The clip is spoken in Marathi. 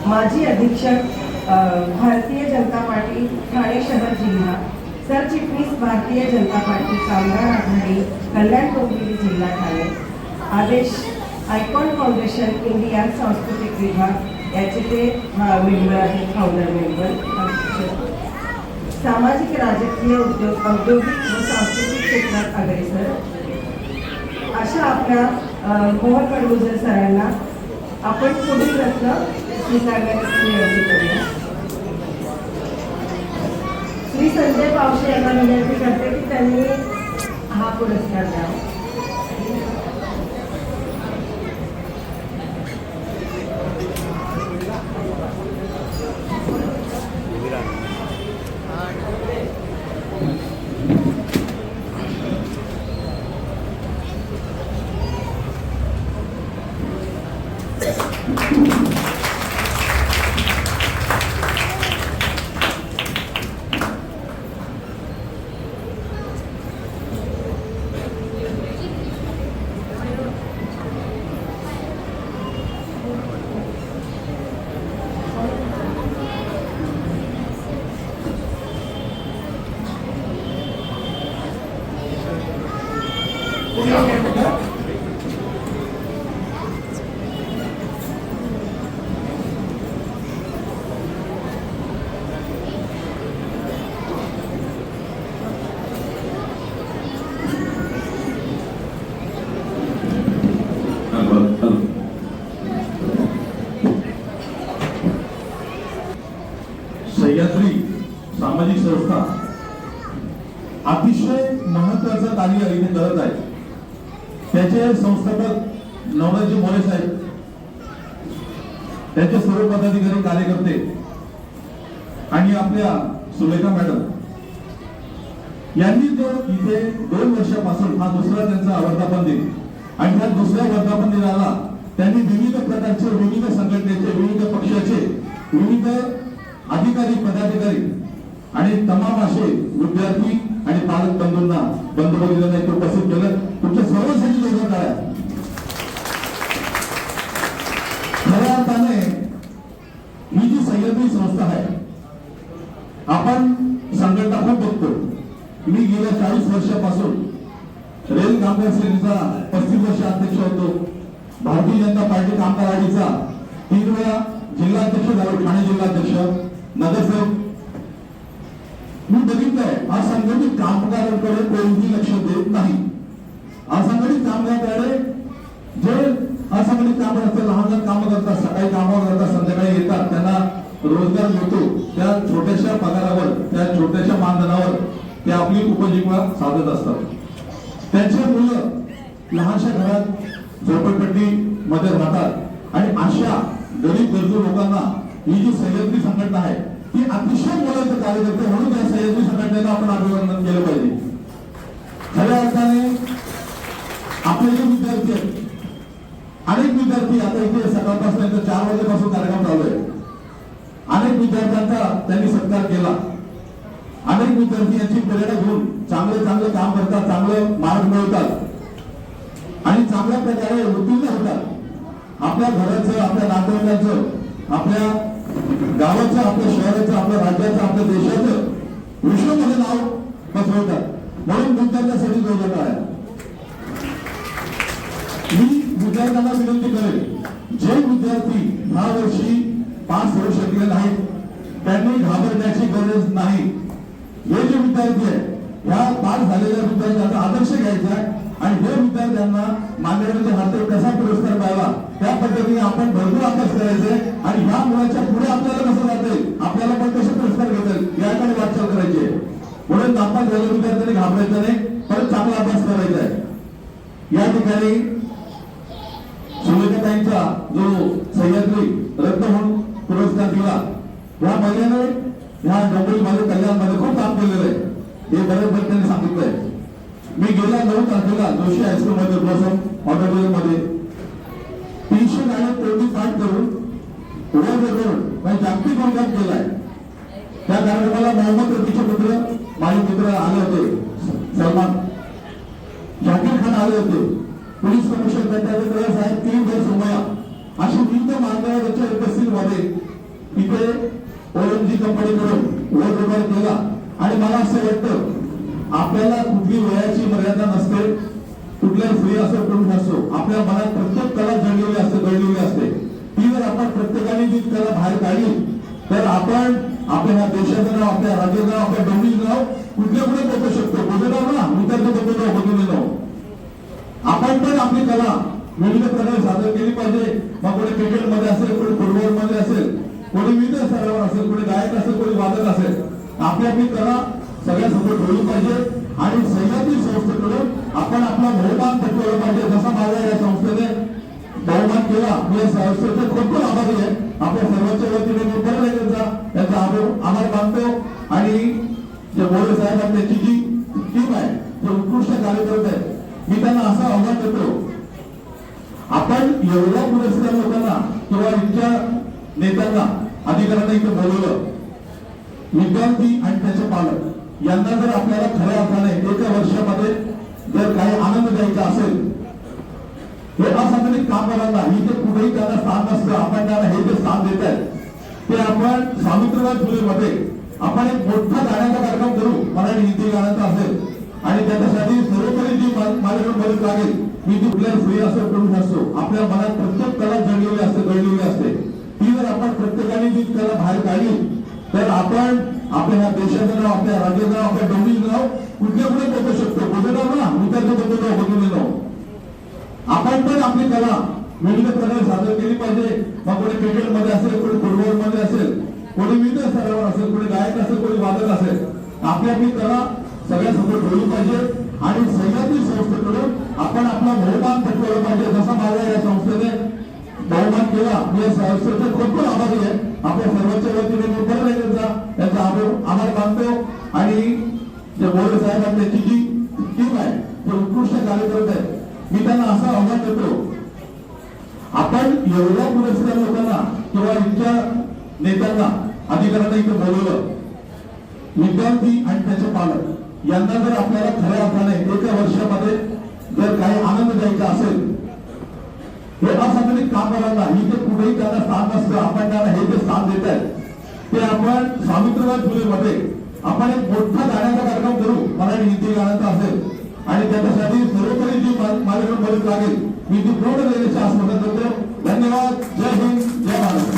माजी अधीक्षक भारतीय जनता पार्टी ठाणे शहर जिल्हा, सरचिटणीस भारतीय जनता पार्टी कामगार आघाडी कल्याण डोंबिवली जिल्हा ठाणे, आदेश आयकॉन फाउंडेशन इंडिया सांस्कृतिक विभाग याचे ते मेंबर आहेत, फाउंडर मेंबर, सामाजिक राजकीय औद्योगिक व सांस्कृतिक क्षेत्रात अग्रेसर अशा आपल्या मोहन कडगुजर सरांना आपण पुढील रत्न स्वीकारण्याची विनंती करूया. श्री संजय पावशे यांना विनंती करते की त्यांनी हा पुरस्कार द्यावा. सह्याद्री सामाजिक संस्था अतिशय महत्वाचं कार्य इथे करत आहे. त्याचे संस्थापक नवनाथजी मोरे साहेब, त्याचे सर्व पदाधिकारी, कार्यकर्ते आणि आपल्या सुलेखा मॅडम यांनी जो इथे 2 वर्षापासून हा दुसरा त्यांचा वर्धापन दिन आणि ह्या दुसऱ्या वर्धापन दिनाला त्यांनी विविध प्रकारचे, विविध संघटनेचे, विविध पक्षाचे, विविध अधिकारी, पदाधिकारी आणि तमाम असे विद्यार्थी आणि पालक बंधूंना बंधुभगिनींना इथे उपस्थित केलं. तुमच्या सर्वांसाठी जोरदार टाळ्या. खऱ्या अर्थाने ही जी सह्याद्री संस्था आहे, आपण संघटना खूप बघतो. मी गेल्या 40 वर्षापासून रेल कामगार सेनेचा 35 वर्ष अध्यक्ष होतो. भारतीय जनता पार्टी कामगार आघाडीचा 3 वेळा जिल्हाध्यक्ष झालो, ठाणे जिल्हाध्यक्ष, नगरसेवक. मी बघितलंय असंघटित कामगारांकडे कोणीही लक्ष देत नाही. असंघटित कामगारांकडे जे असंघटित कामगार असतात, लहान लहान कामं करतात, सकाळी कामावर करतात, संध्याकाळी येतात, त्यांना रोजगार मिळतो. त्या छोट्याशा पगारावर, त्या छोट्याशा मानधनावर ते आपली उपजीविका साधत असतात. त्यांची मुलं लहानशा घरात झोपडपट्टी मध्ये राहतात आणि अशा गरीब गरजू लोकांना ही जी सह्याद्री संघटना आहे ती अतिशय मोलाचं कार्य करते. म्हणून या सह्याद्री संघटनेला आपण अभिनंदन केलं पाहिजे. खऱ्या अर्थाने आपले जे विद्यार्थी आहेत, अनेक विद्यार्थी आता इथे सकाळपासून 4 वाजेपासून कार्यक्रम चालू आहे. अनेक विद्यार्थ्यांचा त्यांनी सत्कार केला. अनेक विद्यार्थी यांची प्रेरणा घेऊन चांगले चांगले काम करतात, चांगले मार्ग मिळवतात आणि चांगल्या प्रकारे उत्तीर्ण होतात. आपल्या घराचं, आपल्या नातेवाईकांचं, आपल्या गावाचं, आपल्या शहराचं, आपल्या राज्याचं, आपल्या देशाचं विश्वमध्ये नाव बसवतात. म्हणून विद्यार्थ्यांसाठी जोरदार आहे. मी विद्यार्थ्यांना विनंती करेन, जे विद्यार्थी ह्या वर्षी पास होऊ शकले नाहीत त्यांनी घाबरण्याची गरज नाही. हे जे विद्यार्थी आहेत, ह्या पास झालेल्या विद्यार्थ्यांचा आदर्श घ्यायचा आहे आणि हे विद्यार्थ्यांना मान्यवरांच्या हाती कसा पुरस्कार मिळावा त्या पद्धतीने आपण भरपूर अभ्यास करायचे आणि ह्या मुलाच्या पुढे आपल्याला कसं जाते, आपल्याला पण कसे पुरस्कार घेतील याकडे वाटचाल करायची आहे. म्हणून नापास झालेल्या विद्यार्थ्यांनी घाबरायचं नाही, परत चांगला अभ्यास करायचा आहे. या ठिकाणी सुलेखाताईंचा जो सह्याद्री रत्न म्हणून पुरस्कार दिला, ह्या महिन्याने ह्या डोंबिवलीमध्ये कल्याणमध्ये खूप काम केलेलं आहे. हे बरेच त्यांनी सांगितलंय. मी गेल्या 9 तारखेला जोशी हायस्कूल मध्ये ब्लॉसम ऑडिटोरियम मध्ये 300 गाड्या तोंडी पाठ करून जागतिक कार्यक्रम केलाय. त्या कार्यक्रमाला मोहम्मद रफीचे पुत्र, माझे मित्र आले होते, सलमान जाकीर खान आले होते, पोलीस कमिशनर साहेब, 3 सोमया अशी विविध मान्यवरांच्या उपस्थितीमध्ये इथे ओएमजी कंपनीकडून ओव्हरड्राईव्ह केला आणि मला असं वाटतं आपल्याला कुठली वयाची मर्यादा नसते, कुठल्याही फ्री असो करून असो, आपल्या मनात प्रत्येक कला घडलेली असते. ती जर आपण प्रत्येकाने जी कला बाहेर काढली तर आपण आपल्या देशाचं नाव, आपल्या राज्याचं नाव, आपल्या डोंगरीचं नाव कुठल्या कुठे पोहोचू शकतो. बोलतो ना मी तर बोलतो आपण पण आपली कला विविध प्रकारे सादर केली पाहिजे. मग कोणी क्रिकेटमध्ये असेल, कोणी फुटबॉलमध्ये असेल, कोणी विविध स्तरावर असेल, कोणी गायक असेल, कोणी वादक असेल, आपली आपली कला सगळ्यासमोर ठेवली पाहिजे. आणि सह्याद्री संस्थेकडून आपण आपला बहुमान पटवलं पाहिजे. जसा माझ्या या संस्थेने बहुमान केला, मी या संस्थेचे खूप खूप आभारी आहे. आपल्या सर्वांच्या वतीने मी परत एकदा त्याचा आभार मानतो. आणि जे मोरे साहेब आणि त्याची जी टीम आहे, जे उत्कृष्ट कार्य करत आहे, मी त्यांना असं आव्हान देतो, आपण एवढ्या पुरस्कार लोकांना किंवा इतक्या नेत्यांना, अधिकाऱ्यांना इथे बोलवलं, विद्यार्थी आणि त्याचे पालक यांना जर आपल्याला खऱ्या अर्थाने एका वर्षामध्ये जर काही आनंद द्यायचा असेल, हे असामाजिक कामगारांना इथे कुठेही त्यांना स्थान नसतं, आपण त्यांना हे जे स्थान देत आहेत ते आपण सावित्रीबाई फुलेमध्ये आपण एक मोठा गाण्याचा कार्यक्रम करू, मराठी हिंदी गाण्याचा असेल, आणि त्याच्यासाठी सर्वोपरी जी माझ्याकडून मदत लागेल, मी ती कुठल्याही फ्री असो करून असो, आपल्या मनात प्रत्येक कला घडलेली असते. ती जर आपण प्रत्येकाने जी कला बाहेर काढली तर आपण आपल्या देशाचं नाव, आपल्या राज्याचं नाव, आपल्या डोंगरीचं नाव कुठल्या कुठे पोहोचू शकतो. बोलतो ना मी तर बोलतो आपण पण आपली कला विविध प्रकारे सादर केली पाहिजे. मग कोणी क्रिकेटमध्ये असेल, कोणी फुटबॉलमध्ये असेल, कोणी विविध स्तरावर असेल, कोणी गायक असेल, कोणी वादक असेल, आपली आपली कला सगळ्यासमोर ठेवली पाहिजे. आणि सह्याद्री संस्थेकडून आपण आपला बहुमान पटवलं पाहिजे. जसा माझ्या या संस्थेने बहुमान केला, मी या संस्थेचे खूप खूप आभारी आहे. आपल्या सर्वांच्या वतीने मी परत एकदा त्याचा आभार मानतो. आणि जे मोरे साहेब आणि त्याची जी टीम आहे, जे उत्कृष्ट कार्य करत आहे, मी त्यांना असं आव्हान देतो, आपण एवढ्या पुरस्कार लोकांना किंवा इतक्या नेत्यांना, अधिकाऱ्यांना इथे बोलवलं, विद्यार्थी आणि त्याचे पालक यांना जर आपल्याला खऱ्या अर्थाने एका वर्षामध्ये जर काही आनंद द्यायचा असेल, हे असामाजिक कामगारांना इथे कुठेही त्यांना स्थान नसतं, आपण त्यांना हे जे स्थान देत आहेत ते आपण सावित्रीबाई फुलेमध्ये आपण एक मोठा गाण्याचा कार्यक्रम करू, मराठी हिंदी गाण्याचा असेल, आणि त्याच्यासाठी सर्वोपरी जी माझ्याकडून मदत लागेल, मी ती पूर्ण देण्याचे आश्वासन देतो. धन्यवाद. जय हिंद, जय महाराष्ट्र.